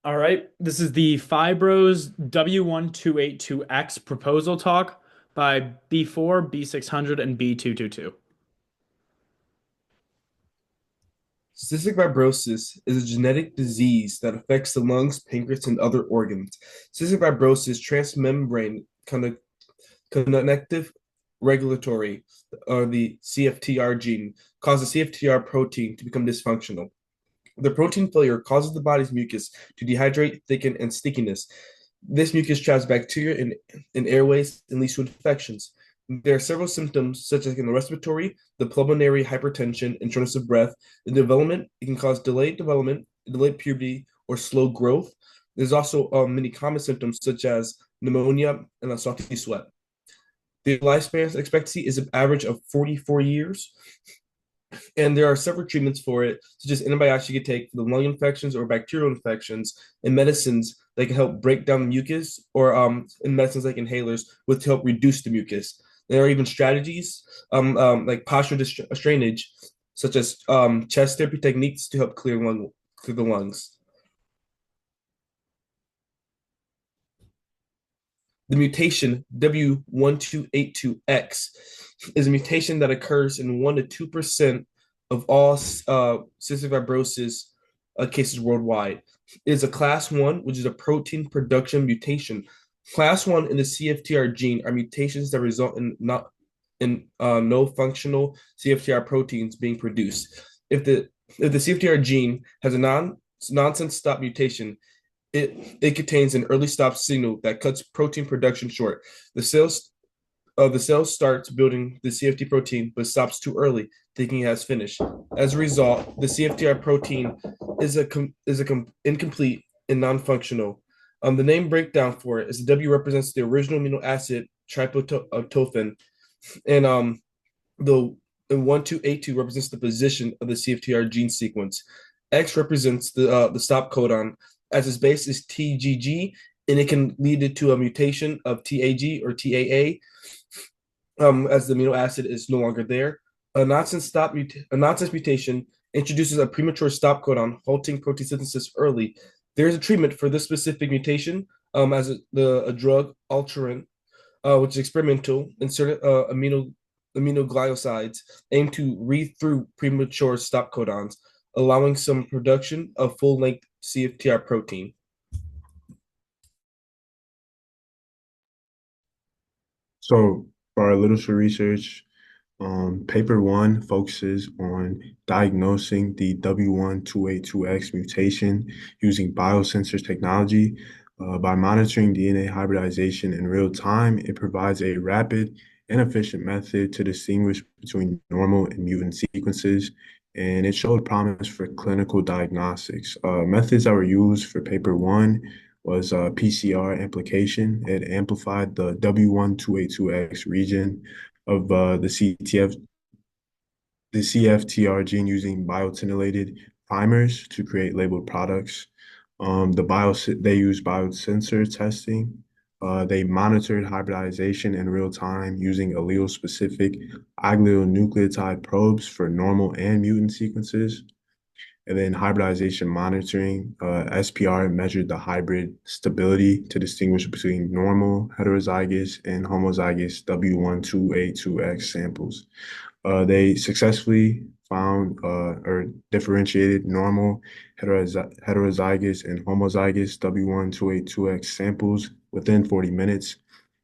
All right, this is the Fibros W1282X proposal talk by B4, B600, and B222. Cystic fibrosis is a genetic disease that affects the lungs, pancreas, and other organs. Cystic fibrosis transmembrane connective regulatory, or the CFTR gene, causes the CFTR protein to become dysfunctional. The protein failure causes the body's mucus to dehydrate, thicken, and stickiness. This mucus traps bacteria in airways and leads to infections. There are several symptoms, such as in the respiratory, the pulmonary hypertension, and shortness of breath. The development, it can cause delayed development, delayed puberty, or slow growth. There's also many common symptoms, such as pneumonia and a salty sweat. The lifespan expectancy is an average of 44 years, and there are several treatments for it, such as antibiotics you can take for the lung infections or bacterial infections, and medicines that can help break down the mucus, or in medicines like inhalers, with to help reduce the mucus. There are even strategies like postural drainage, such as chest therapy techniques to help clear the lungs. The mutation W1282X is a mutation that occurs in 1 to 2% of all cystic fibrosis cases worldwide. It is a class 1, which is a protein production mutation. Class 1 in the CFTR gene are mutations that result in not in no functional CFTR proteins being produced. If the CFTR gene has a nonsense stop mutation, it contains an early stop signal that cuts protein production short. The cell starts building the CFT protein but stops too early, thinking it has finished. As a result, the CFTR protein is incomplete and non-functional. The name breakdown for it is the W represents the original amino acid tryptophan, and the 1282 represents the position of the CFTR gene sequence. X represents the stop codon, as its base is TGG, and it can lead to a mutation of TAG or TAA, as the amino acid is no longer there. A nonsense mutation introduces a premature stop codon, halting protein synthesis early. There is a treatment for this specific mutation, as a drug, Alterin, which is experimental, inserted aminoglycosides aim to read through premature stop codons, allowing some production of full-length CFTR protein. So, for our literature research, paper one focuses on diagnosing the W1282X mutation using biosensors technology. By monitoring DNA hybridization in real time, it provides a rapid and efficient method to distinguish between normal and mutant sequences, and it showed promise for clinical diagnostics. Methods that were used for paper one was PCR amplification. It amplified the W1282X region of the CFTR gene using biotinylated primers to create labeled products. They use biosensor testing. They monitored hybridization in real time using allele-specific oligonucleotide probes for normal and mutant sequences. And then hybridization monitoring, SPR measured the hybrid stability to distinguish between normal, heterozygous, and homozygous W1282X samples. They successfully found or differentiated normal, heterozygous, and homozygous W1282X samples within 40 minutes.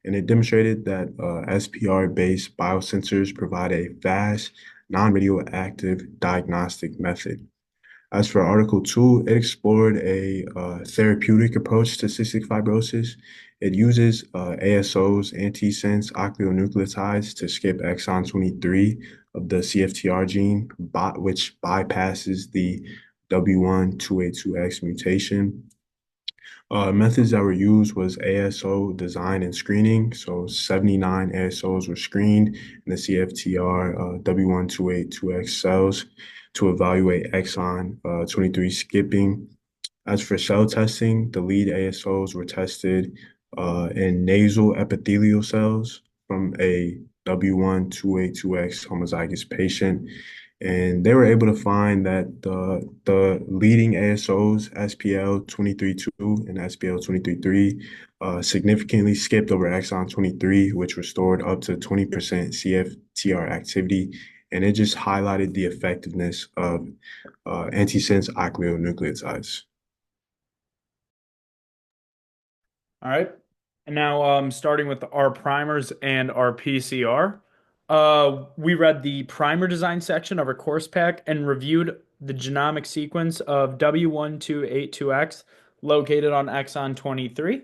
And it demonstrated that SPR-based biosensors provide a fast, non-radioactive diagnostic method. As for Article 2, it explored a therapeutic approach to cystic fibrosis. It uses ASO's antisense oligonucleotides to skip exon 23 of the CFTR gene, which bypasses the W1282X mutation. Methods that were used was ASO design and screening. So 79 ASOs were screened in the CFTR W1282X cells to evaluate exon 23 skipping. As for cell testing, the lead ASOs were tested in nasal epithelial cells from a W1282X homozygous patient. And they were able to find that the leading ASOs, SPL 23.2 and SPL 23.3, significantly skipped over exon 23, which restored up to 20% CFTR activity. And it just highlighted the effectiveness of antisense oligonucleotides. All right. And now, starting with our primers and our PCR, we read the primer design section of our course pack and reviewed the genomic sequence of W1282X located on exon 23.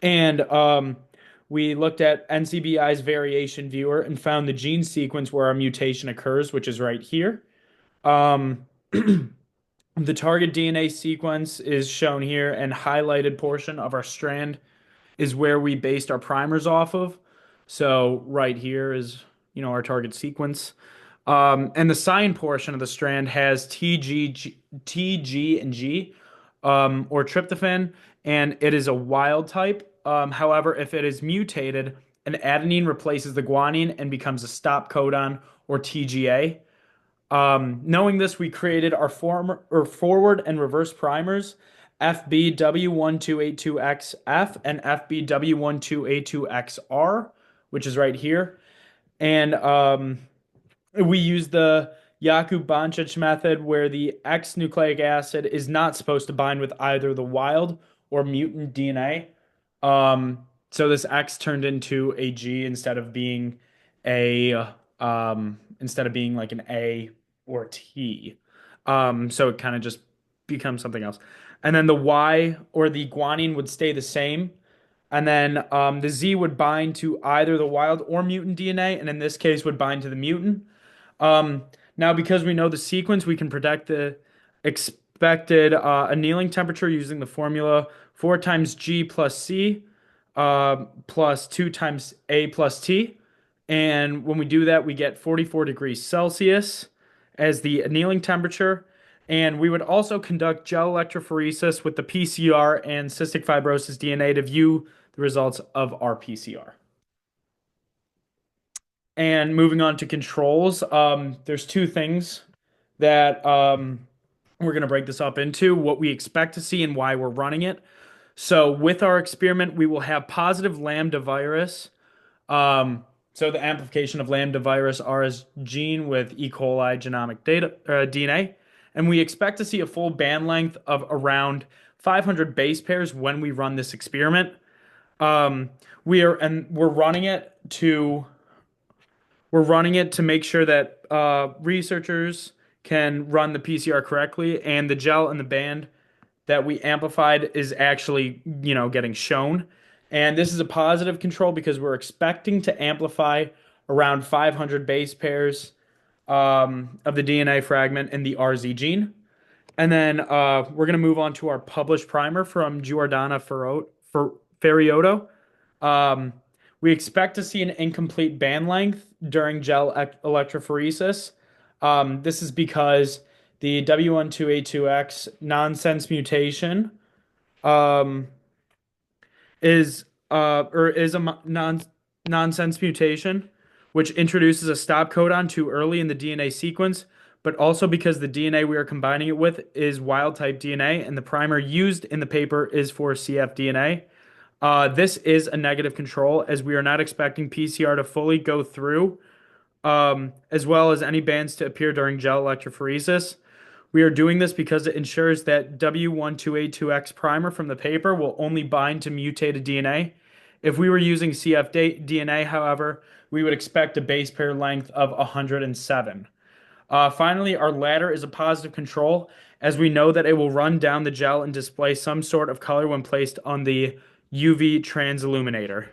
And we looked at NCBI's variation viewer and found the gene sequence where our mutation occurs, which is right here. Um, the target DNA sequence is shown here, and highlighted portion of our strand is where we based our primers off of. So right here is, our target sequence. And the sign portion of the strand has TG and G, or tryptophan, and it is a wild type. However, if it is mutated, an adenine replaces the guanine and becomes a stop codon, or TGA. Knowing this, we created our forward and reverse primers, FBW1282XF and FBW1282XR, which is right here. And we use the Yakub-Banchich method where the X nucleic acid is not supposed to bind with either the wild or mutant DNA. So this X turned into a G instead of being like an A or a T. So it kind of just becomes something else. And then the Y or the guanine would stay the same. And then the Z would bind to either the wild or mutant DNA, and in this case would bind to the mutant. Um, Now, because we know the sequence, we can predict the expected annealing temperature using the formula 4 times G plus C plus 2 times A plus T. And when we do that, we get 44 degrees Celsius as the annealing temperature. And we would also conduct gel electrophoresis with the PCR and cystic fibrosis DNA to view the results of our PCR. And moving on to controls, there's two things that we're going to break this up into: what we expect to see and why we're running it. So, with our experiment, we will have positive lambda virus. So, the amplification of lambda virus RS gene with E. coli genomic DNA. And we expect to see a full band length of around 500 base pairs when we run this experiment. Um, we're running it to make sure that researchers can run the PCR correctly, and the gel and the band that we amplified is actually, getting shown. And this is a positive control because we're expecting to amplify around 500 base pairs of the DNA fragment in the RZ gene. And then we're going to move on to our published primer from Giordana Ferriotto. Um, we expect to see an incomplete band length during gel electrophoresis. This is because the W1282X nonsense mutation um, is a nonsense mutation, which introduces a stop codon too early in the DNA sequence, but also because the DNA we are combining it with is wild type DNA, and the primer used in the paper is for cfDNA. This is a negative control as we are not expecting PCR to fully go through, as well as any bands to appear during gel electrophoresis. We are doing this because it ensures that W1282X primer from the paper will only bind to mutated DNA. If we were using cfDNA, however, we would expect a base pair length of 107. Finally, our ladder is a positive control, as we know that it will run down the gel and display some sort of color when placed on the UV transilluminator.